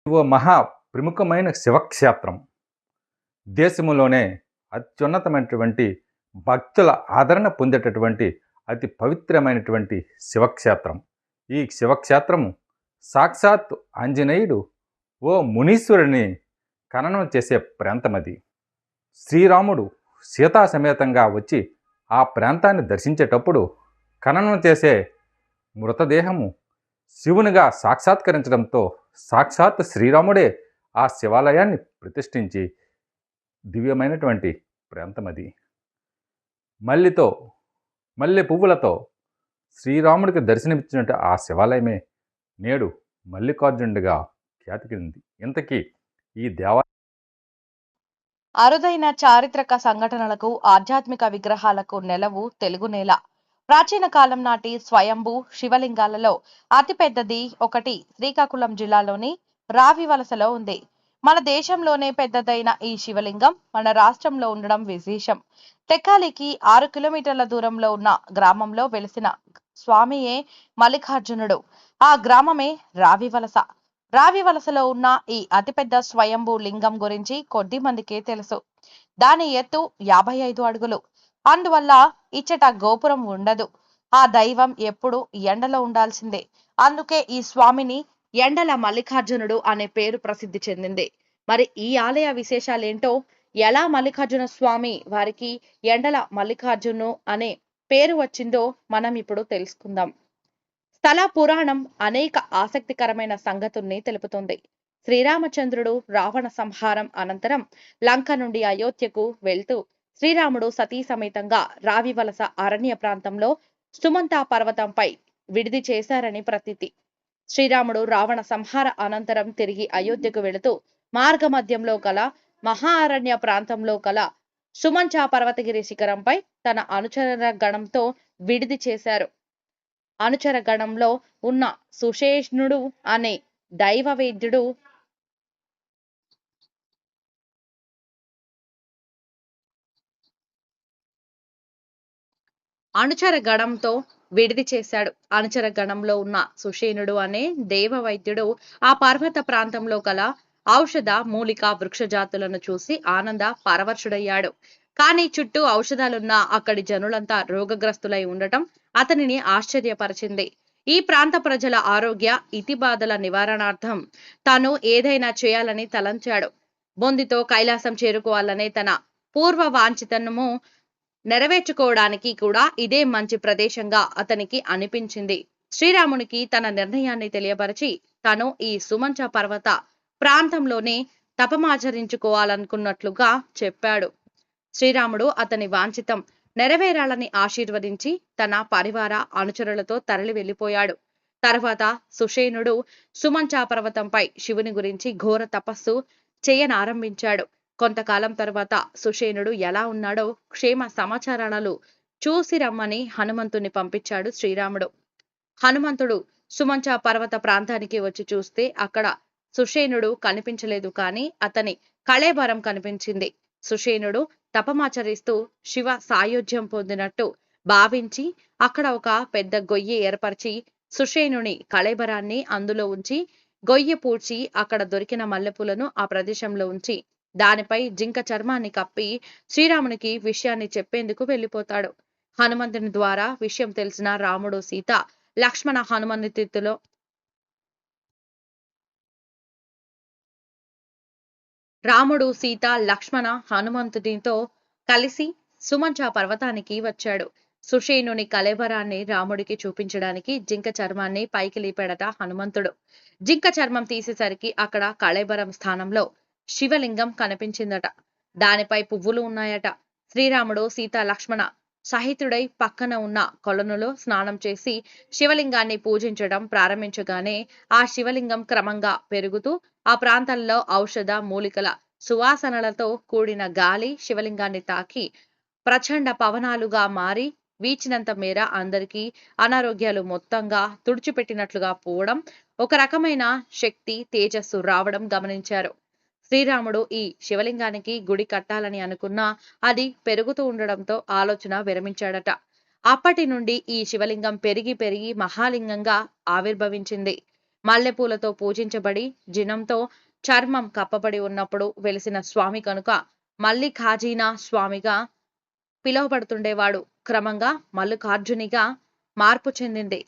ఓ మహా ప్రముఖమైన శివక్షేత్రం. దేశములోనే అత్యున్నతమైనటువంటి భక్తుల ఆదరణ పొందేటటువంటి అతి పవిత్రమైనటువంటి శివక్షేత్రం. ఈ శివక్షేత్రము సాక్షాత్ ఆంజనేయుడు ఓ మునీశ్వరుని ఖననం చేసే ప్రాంతమది. శ్రీరాముడు సీతా సమేతంగా వచ్చి ఆ ప్రాంతాన్ని దర్శించేటప్పుడు ఖననం చేసే మృతదేహము శివునిగా సాక్షాత్కరించడంతో సాక్షాత్ శ్రీరాముడే ఆ శివాలయాన్ని ప్రతిష్ఠించి దివ్యమైనటువంటి ప్రాంతమది. మల్లితో మల్లె పువ్వులతో శ్రీరాముడికి దర్శనమిచ్చినట్టు ఆ శివాలయమే నేడు మల్లికార్జునుడిగా ఖ్యాతి చెందింది. ఇంతకీ ఈ అరుదైన చారిత్రక సంఘటనలకు ఆధ్యాత్మిక విగ్రహాలకు నెలవు తెలుగు నేల. ప్రాచీన కాలం నాటి స్వయంభూ శివలింగాలలో అతిపెద్దది ఒకటి శ్రీకాకుళం జిల్లాలోని రావివలసలో ఉంది. మన దేశంలోనే పెద్దదైన ఈ శివలింగం మన రాష్ట్రంలో ఉండడం విశేషం. తెక్కాలికి 6 కిలోమీటర్ల దూరంలో ఉన్న గ్రామంలో వెలిసిన స్వామియే మల్లికార్జునుడు. ఆ గ్రామమే రావివలస. రావివలసలో ఉన్న ఈ అతిపెద్ద స్వయంభూ లింగం గురించి కొద్ది మందికే తెలుసు. దాని ఎత్తు 55 అడుగులు. అందువల్ల ఇచ్చట గోపురం ఉండదు. ఆ దైవం ఎప్పుడు ఎండలో ఉండాల్సిందే. అందుకే ఈ స్వామిని ఎండల మల్లికార్జునుడు అనే పేరు ప్రసిద్ధి చెందింది. మరి ఈ ఆలయ విశేషాలేంటో, ఎలా మల్లికార్జున స్వామి వారికి ఎండల మల్లికార్జును అనే పేరు వచ్చిందో మనం ఇప్పుడు తెలుసుకుందాం. స్థల పురాణం అనేక ఆసక్తికరమైన సంగతుల్ని తెలుపుతుంది. శ్రీరామచంద్రుడు రావణ సంహారం అనంతరం లంక నుండి అయోధ్యకు వెళ్తూ శ్రీరాముడు సతీ సమేతంగా రావివలస అరణ్య ప్రాంతంలో సుమంత పర్వతంపై విడిది చేశారని ప్రతీతి. శ్రీరాముడు రావణ సంహార అనంతరం తిరిగి అయోధ్యకు వెళుతూ మార్గమధ్యంలో గల మహా అరణ్య ప్రాంతంలో గల సుమంచా పర్వతగిరి శిఖరంపై తన అనుచర గణంతో విడిది చేశారు. అనుచర గణంలో ఉన్న సుషేష్ణుడు అనే దైవవేద్యుడు అనుచర గణంతో విడిది చేశాడు. అనుచర గణంలో ఉన్న సుషేణుడు అనే దేవవైద్యుడు ఆ పర్వత ప్రాంతంలో గల ఔషధ మూలిక వృక్ష జాతులను చూసి ఆనంద పరవశుడయ్యాడు. కానీ చుట్టూ ఔషధాలున్న అక్కడి జనులంతా రోగగ్రస్తులై ఉండటం అతనిని ఆశ్చర్యపరిచింది. ఈ ప్రాంత ప్రజల ఆరోగ్య ఇతిబాధల నివారణార్థం తాను ఏదైనా చేయాలని తలంచాడు. బొందితో కైలాసం చేరుకోవాలనే తన పూర్వ వాంఛితనము నెరవేర్చుకోవడానికి కూడా ఇదే మంచి ప్రదేశంగా అతనికి అనిపించింది. శ్రీరామునికి తన నిర్ణయాన్ని తెలియపరిచి తను ఈ సుమంచ పర్వత ప్రాంతంలోనే తపమాచరించుకోవాలనుకున్నట్లుగా చెప్పాడు. శ్రీరాముడు అతని వాంఛితం నెరవేరాలని ఆశీర్వదించి తన పరివార అనుచరులతో తరలి వెళ్లిపోయాడు. తర్వాత సుషేణుడు సుమంచా పర్వతంపై శివుని గురించి ఘోర తపస్సు చేయనారంభించాడు. కొంతకాలం తర్వాత సుషేణుడు ఎలా ఉన్నాడో క్షేమ సమాచారాలు చూసి రమ్మని హనుమంతుని పంపించాడు శ్రీరాముడు. హనుమంతుడు సుమంచా పర్వత ప్రాంతానికి వచ్చి చూస్తే అక్కడ సుషేణుడు కనిపించలేదు, కానీ అతని కళేబరం కనిపించింది. సుషేణుడు తపమాచరిస్తూ శివ సాయుధ్యం పొందినట్టు భావించి అక్కడ ఒక పెద్ద గొయ్యి ఏర్పరిచి సుషేణుని కళేబరాన్ని అందులో ఉంచి గొయ్యి పూడ్చి అక్కడ దొరికిన మల్లెపూలను ఆ ప్రదేశంలో ఉంచి దానిపై జింక చర్మాన్ని కప్పి శ్రీరామునికి విషయాన్ని చెప్పేందుకు వెళ్ళిపోతాడు. హనుమంతుని ద్వారా విషయం తెలిసిన రాముడు, సీత, లక్ష్మణ హనుమనితిలో రాముడు, సీత, లక్ష్మణ హనుమంతునితో కలిసి సుమంచా పర్వతానికి వచ్చాడు. సుషేణుని కళేబరాన్ని రాముడికి చూపించడానికి జింక చర్మాన్ని పైకి లేపాడట హనుమంతుడు. జింక చర్మం తీసేసరికి అక్కడ కళేబరం స్థానంలో శివలింగం కనిపించిందట. దానిపై పువ్వులు ఉన్నాయట. శ్రీరాముడు, సీత, లక్ష్మణ సహితుడై పక్కన ఉన్న కొలనులో స్నానం చేసి శివలింగాన్ని పూజించడం ప్రారంభించగానే ఆ శివలింగం క్రమంగా పెరుగుతూ ఆ ప్రాంతంలో ఔషధ మూలికల సువాసనలతో కూడిన గాలి శివలింగాన్ని తాకి ప్రచండ పవనాలుగా మారి వీచినంత మేర అందరికీ అనారోగ్యాలు మొత్తంగా తుడిచిపెట్టినట్లుగా పోవడం, ఒక రకమైన శక్తి తేజస్సు రావడం గమనించారు. శ్రీరాముడు ఈ శివలింగానికి గుడి కట్టాలని అనుకున్నా అది పెరుగుతూ ఉండడంతో ఆలోచన విరమించాడట. అప్పటి నుండి ఈ శివలింగం పెరిగి పెరిగి మహాలింగంగా ఆవిర్భవించింది. మల్లెపూలతో పూజించబడి జినంతో చర్మం కప్పబడి ఉన్నప్పుడు వెలిసిన స్వామి కనుక మల్లికార్జున స్వామిగా పిలువబడుతుండేవాడు. క్రమంగా మల్లికార్జునిగా మార్పు చెందింది.